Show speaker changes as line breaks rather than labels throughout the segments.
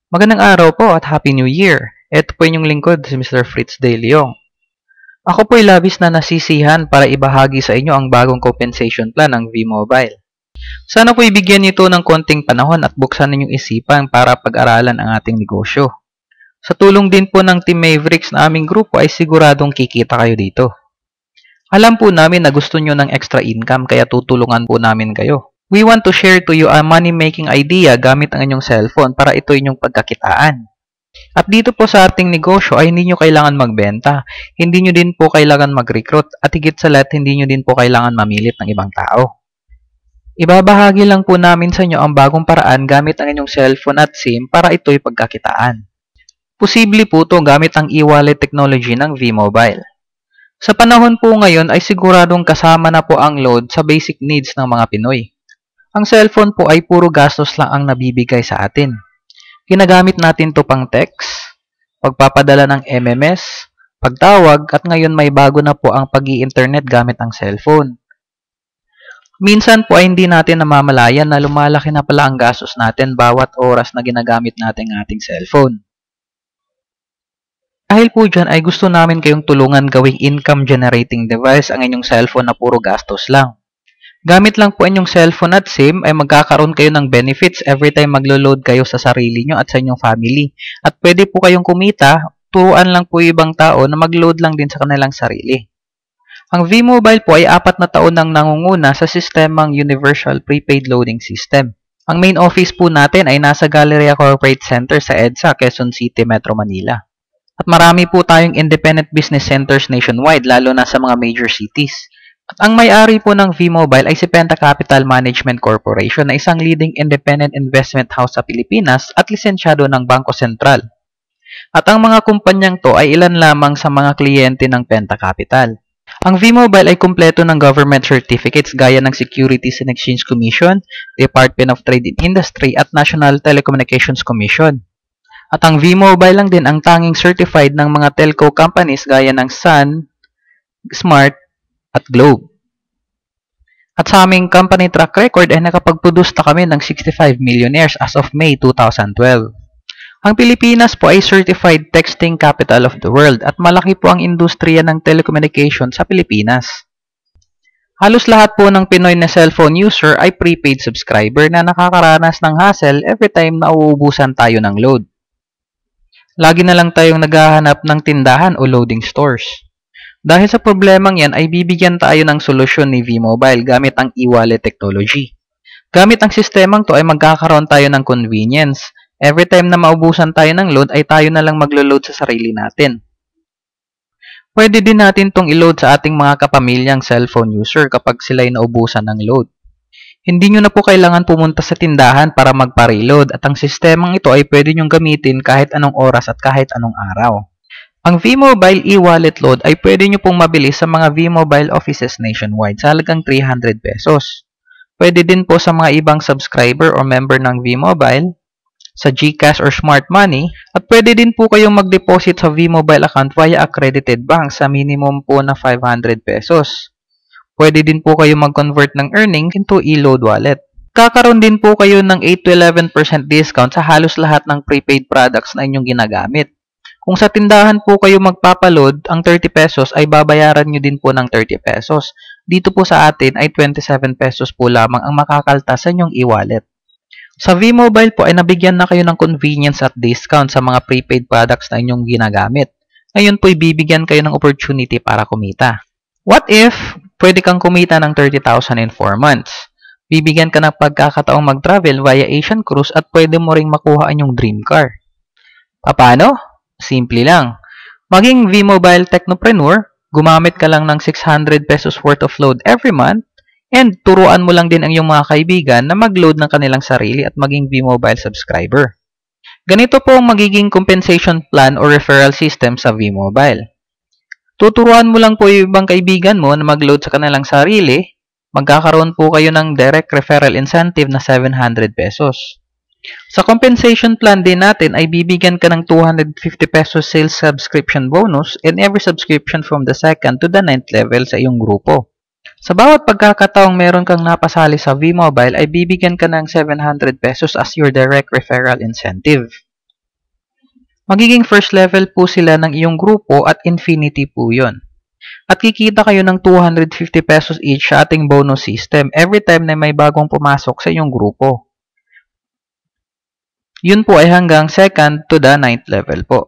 Magandang araw po at Happy New Year! Ito po inyong lingkod, si Mr. Fritz De Leong. Ako po'y labis na nasisihan para ibahagi sa inyo ang bagong compensation plan ng V-Mobile. Sana po'y bigyan nito ng konting panahon at buksan ninyong isipan para pag-aralan ang ating negosyo. Sa tulong din po ng Team Mavericks na aming grupo ay siguradong kikita kayo dito. Alam po namin na gusto nyo ng extra income kaya tutulungan po namin kayo. We want to share to you a money-making idea gamit ang inyong cellphone para ito inyong pagkakitaan. At dito po sa ating negosyo ay hindi nyo kailangan magbenta, hindi nyo din po kailangan mag-recruit, at higit sa lahat hindi nyo din po kailangan mamilit ng ibang tao. Ibabahagi lang po namin sa inyo ang bagong paraan gamit ang inyong cellphone at SIM para ito'y pagkakitaan. Posible po ito gamit ang e-wallet technology ng V-Mobile. Sa panahon po ngayon ay siguradong kasama na po ang load sa basic needs ng mga Pinoy. Ang cellphone po ay puro gastos lang ang nabibigay sa atin. Ginagamit natin to pang text, pagpapadala ng MMS, pagtawag, at ngayon may bago na po ang pag-i-internet gamit ang cellphone. Minsan po ay hindi natin namamalayan na lumalaki na pala ang gastos natin bawat oras na ginagamit natin ang ating cellphone. Dahil po dyan ay gusto namin kayong tulungan gawing income generating device ang inyong cellphone na puro gastos lang. Gamit lang po inyong cellphone at SIM ay magkakaroon kayo ng benefits every time maglo-load kayo sa sarili nyo at sa inyong family. At pwede po kayong kumita, turuan lang po yung ibang tao na mag-load lang din sa kanilang sarili. Ang V-Mobile po ay 4 na taon nang nangunguna sa sistemang Universal Prepaid Loading System. Ang main office po natin ay nasa Galleria Corporate Center sa EDSA, Quezon City, Metro Manila. At marami po tayong independent business centers nationwide, lalo na sa mga major cities. At ang may-ari po ng V-Mobile ay si Penta Capital Management Corporation na isang leading independent investment house sa Pilipinas at lisensyado ng Bangko Sentral. At ang mga kumpanyang to ay ilan lamang sa mga kliyente ng Penta Capital. Ang V-Mobile ay kumpleto ng government certificates gaya ng Securities and Exchange Commission, Department of Trade and Industry at National Telecommunications Commission. At ang V-Mobile lang din ang tanging certified ng mga telco companies gaya ng Sun, Smart, at Globe. At sa aming company track record ay nakapag-produce na kami ng 65 millionaires as of May 2012. Ang Pilipinas po ay certified texting capital of the world at malaki po ang industriya ng telecommunication sa Pilipinas. Halos lahat po ng Pinoy na cellphone user ay prepaid subscriber na nakakaranas ng hassle every time na uubusan tayo ng load. Lagi na lang tayong naghahanap ng tindahan o loading stores. Dahil sa problemang yan ay bibigyan tayo ng solusyon ni V-Mobile gamit ang e-wallet technology. Gamit ang sistemang to ay magkakaroon tayo ng convenience. Every time na maubusan tayo ng load ay tayo na lang maglo-load sa sarili natin. Pwede din natin tong i-load sa ating mga kapamilyang cellphone user kapag sila ay naubusan ng load. Hindi nyo na po kailangan pumunta sa tindahan para magpa-reload at ang sistemang ito ay pwede nyong gamitin kahit anong oras at kahit anong araw. Ang V-Mobile e-wallet load ay pwede nyo pong mabili sa mga V-Mobile offices nationwide sa halagang 300 pesos. Pwede din po sa mga ibang subscriber o member ng V-Mobile, sa GCash or Smart Money, at pwede din po kayong mag-deposit sa V-Mobile account via accredited bank sa minimum po na 500 pesos. Pwede din po kayong mag-convert ng earnings into e-load wallet. Kakaroon din po kayo ng 8 to 11% discount sa halos lahat ng prepaid products na inyong ginagamit. Kung sa tindahan po kayo magpapaload, ang 30 pesos ay babayaran nyo din po ng 30 pesos. Dito po sa atin ay 27 pesos po lamang ang makakaltas sa inyong e-wallet. Sa V-Mobile po ay nabigyan na kayo ng convenience at discount sa mga prepaid products na inyong ginagamit. Ngayon po ibibigyan kayo ng opportunity para kumita. What if pwede kang kumita ng 30,000 in 4 months? Bibigyan ka ng pagkakataong mag-travel via Asian Cruise at pwede mo ring makuha ang iyong dream car. Paano? Simple lang. Maging V-Mobile Technopreneur, gumamit ka lang ng 600 pesos worth of load every month and turuan mo lang din ang iyong mga kaibigan na mag-load ng kanilang sarili at maging V-Mobile subscriber. Ganito po ang magiging compensation plan or referral system sa V-Mobile. Tuturuan mo lang po yung ibang kaibigan mo na mag-load sa kanilang sarili, magkakaroon po kayo ng direct referral incentive na 700 pesos. Sa compensation plan din natin ay bibigyan ka ng 250 pesos sales subscription bonus in every subscription from the 2nd to the 9th level sa iyong grupo. Sa bawat pagkakataong meron kang napasali sa V-Mobile ay bibigyan ka ng 700 pesos as your direct referral incentive. Magiging first level po sila ng iyong grupo at infinity po yun. At kikita kayo ng 250 pesos each sa ating bonus system every time na may bagong pumasok sa iyong grupo. Yun po ay hanggang 2nd to the 9th level po.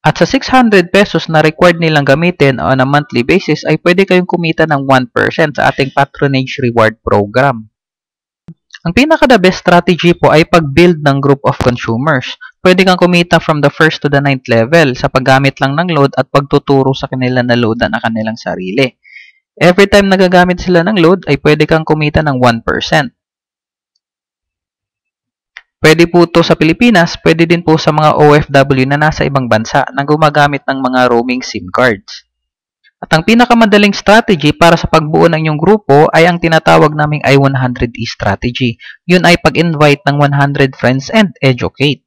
At sa 600 pesos na required nilang gamitin on a monthly basis ay pwede kayong kumita ng 1% sa ating patronage reward program. Ang pinaka-the best strategy po ay pag-build ng group of consumers. Pwede kang kumita from the 1st to the 9th level sa paggamit lang ng load at pagtuturo sa kanila na loadan ang kanilang sarili. Every time nagagamit sila ng load ay pwede kang kumita ng 1%. Pwede po ito sa Pilipinas, pwede din po sa mga OFW na nasa ibang bansa na gumagamit ng mga roaming SIM cards. At ang pinakamadaling strategy para sa pagbuo ng inyong grupo ay ang tinatawag naming I100E strategy. Yun ay pag-invite ng 100 friends and educate.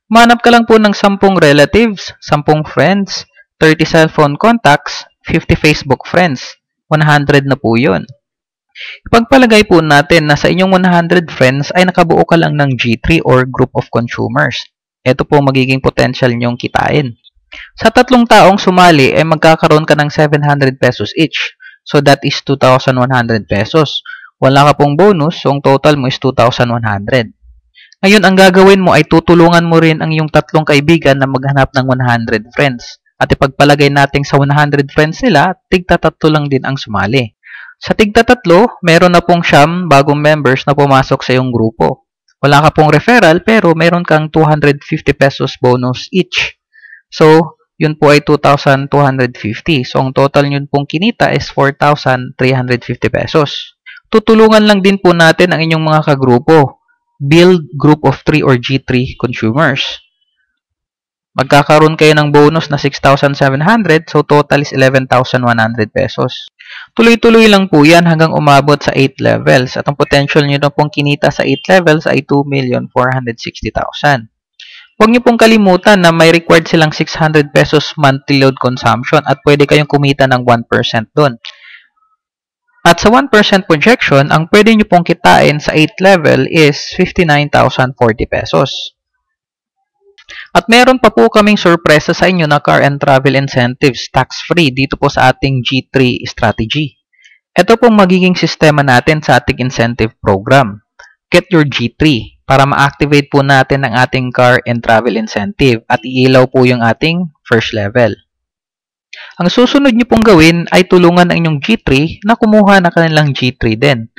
Manap ka lang po ng 10 relatives, 10 friends, 30 cellphone contacts, 50 Facebook friends. 100 na po yun. Ipagpalagay po natin na sa inyong 100 friends ay nakabuo ka lang ng G3 or group of consumers. Ito po magiging potential nyong kitain. Sa 3 taong sumali ay magkakaroon ka ng 700 pesos each. So that is 2,100 pesos. Wala ka pong bonus, so ang total mo is 2,100. Ngayon, ang gagawin mo ay tutulungan mo rin ang iyong 3 kaibigan na maghanap ng 100 friends. At ipagpalagay natin sa 100 friends nila, tigta-3 lang din ang sumali. Sa tigta-3, meron na pong 9 bagong members na pumasok sa iyong grupo. Wala ka pong referral pero meron kang 250 pesos bonus each. So, yun po ay 2,250. So, ang total yun pong kinita is 4,350 pesos. Tutulungan lang din po natin ang inyong mga kagrupo. Build group of 3 or G3 consumers. Magkakaroon kayo ng bonus na 6,700, so total is 11,100 pesos. Tuloy-tuloy lang po yan hanggang umabot sa 8 levels at ang potential nyo na pong kinita sa 8 levels ay 2,460,000. Huwag nyo pong kalimutan na may required silang 600 pesos monthly load consumption at pwede kayong kumita ng 1% doon. At sa 1% projection, ang pwede nyo pong kitain sa 8 level is 59,040 pesos. At meron pa po kaming sorpresa sa inyo na car and travel incentives tax-free dito po sa ating G3 strategy. Ito pong magiging sistema natin sa ating incentive program. Get your G3 para ma-activate po natin ang ating car and travel incentive at iilaw po yung ating first level. Ang susunod nyo pong gawin ay tulungan ang inyong G3 na kumuha na kanilang G3 din.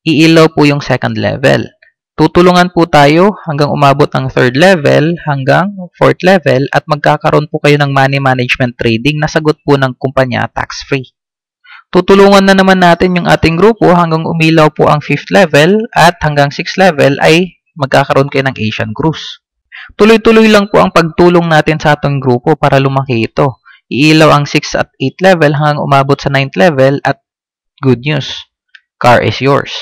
Iilaw po yung second level. Tutulungan po tayo hanggang umabot ng 3rd level hanggang 4th level at magkakaroon po kayo ng money management trading na sagot po ng kumpanya tax-free. Tutulungan na naman natin yung ating grupo hanggang umilaw po ang 5th level at hanggang 6th level ay magkakaroon kayo ng Asian Cruise. Tuloy-tuloy lang po ang pagtulong natin sa ating grupo para lumaki ito. Iilaw ang 6th at 8th level hanggang umabot sa 9th level at good news, car is yours.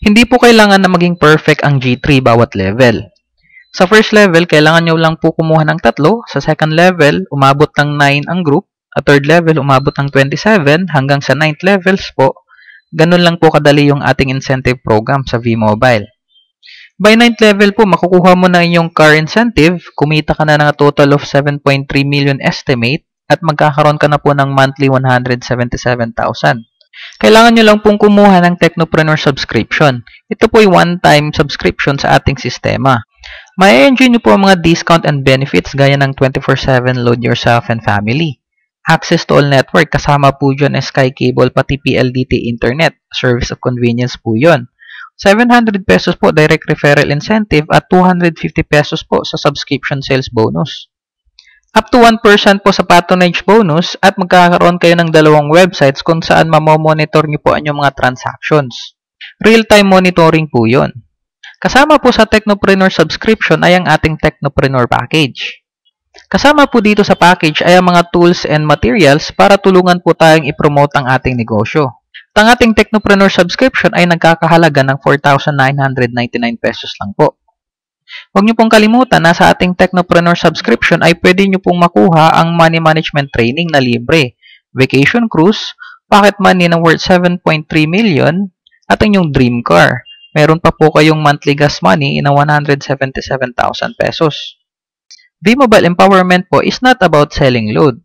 Hindi po kailangan na maging perfect ang G3 bawat level. Sa first level, kailangan nyo lang po kumuha ng 3. Sa second level, umabot ng 9 ang group. At third level, umabot ng 27 hanggang sa 9th levels po. Ganun lang po kadali yung ating incentive program sa V-Mobile. By 9th level po, makukuha mo na inyong car incentive. Kumita ka na ng a total of 7.3 million estimate at magkakaroon ka na po ng monthly 177,000. Kailangan nyo lang pong kumuha ng Technopreneur subscription. Ito po ay one-time subscription sa ating sistema. May-enjoy nyo po ang mga discount and benefits gaya ng 24/7 load yourself and family. Access to all network, kasama po dyan Sky Cable pati PLDT Internet. Service of convenience po yun. 700 pesos po direct referral incentive at 250 pesos po sa subscription sales bonus. Up to 1% po sa patronage bonus at magkakaroon kayo ng 2 websites kung saan mamomonitor nyo po ang inyong mga transactions. Real-time monitoring po yun. Kasama po sa Technopreneur subscription ay ang ating Technopreneur package. Kasama po dito sa package ay ang mga tools and materials para tulungan po tayong i-promote ang ating negosyo. Ang ating Technopreneur subscription ay nagkakahalaga ng 4,999 pesos lang po. Huwag niyo pong kalimutan na sa ating Technopreneur subscription ay pwede niyo pong makuha ang money management training na libre, vacation cruise, pocket money na worth 7.3 million, at ang inyong dream car. Meron pa po kayong monthly gas money na 177,000 pesos. V-Mobile Empowerment po is not about selling load.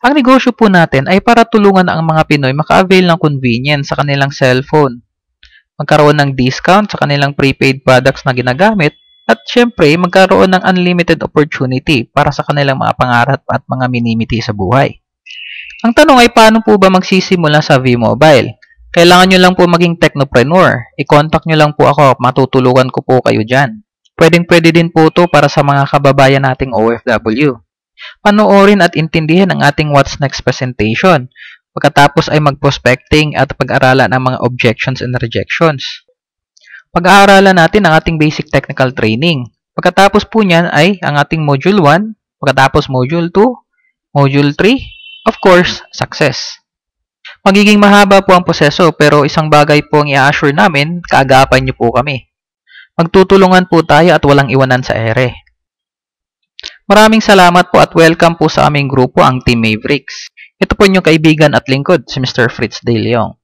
Ang negosyo po natin ay para tulungan ang mga Pinoy maka-avail ng convenience sa kanilang cellphone, magkaroon ng discount sa kanilang prepaid products na ginagamit, at syempre magkaroon ng unlimited opportunity para sa kanilang mga pangarap at mga minimiti sa buhay. Ang tanong ay paano po ba magsisimula sa V-Mobile? Kailangan nyo lang po maging technopreneur. I-contact nyo lang po ako, matutulungan ko po kayo dyan. Pwedeng-pwede din po ito para sa mga kababayan nating OFW. Panoorin at intindihin ang ating What's Next presentation. Pagkatapos ay mag-prospecting at pag-aralan ang mga objections and rejections. Pag-aaralan natin ang ating basic technical training. Pagkatapos po niyan ay ang ating Module 1, pagkatapos Module 2, Module 3, of course, success. Magiging mahaba po ang proseso pero isang bagay po ang i-assure namin, kaagapan niyo po kami. Magtutulungan po tayo at walang iwanan sa ere. Maraming salamat po at welcome po sa aming grupo, ang Team Mavericks. Ito po inyong kaibigan at lingkod, si Mr. Fritz De Leon.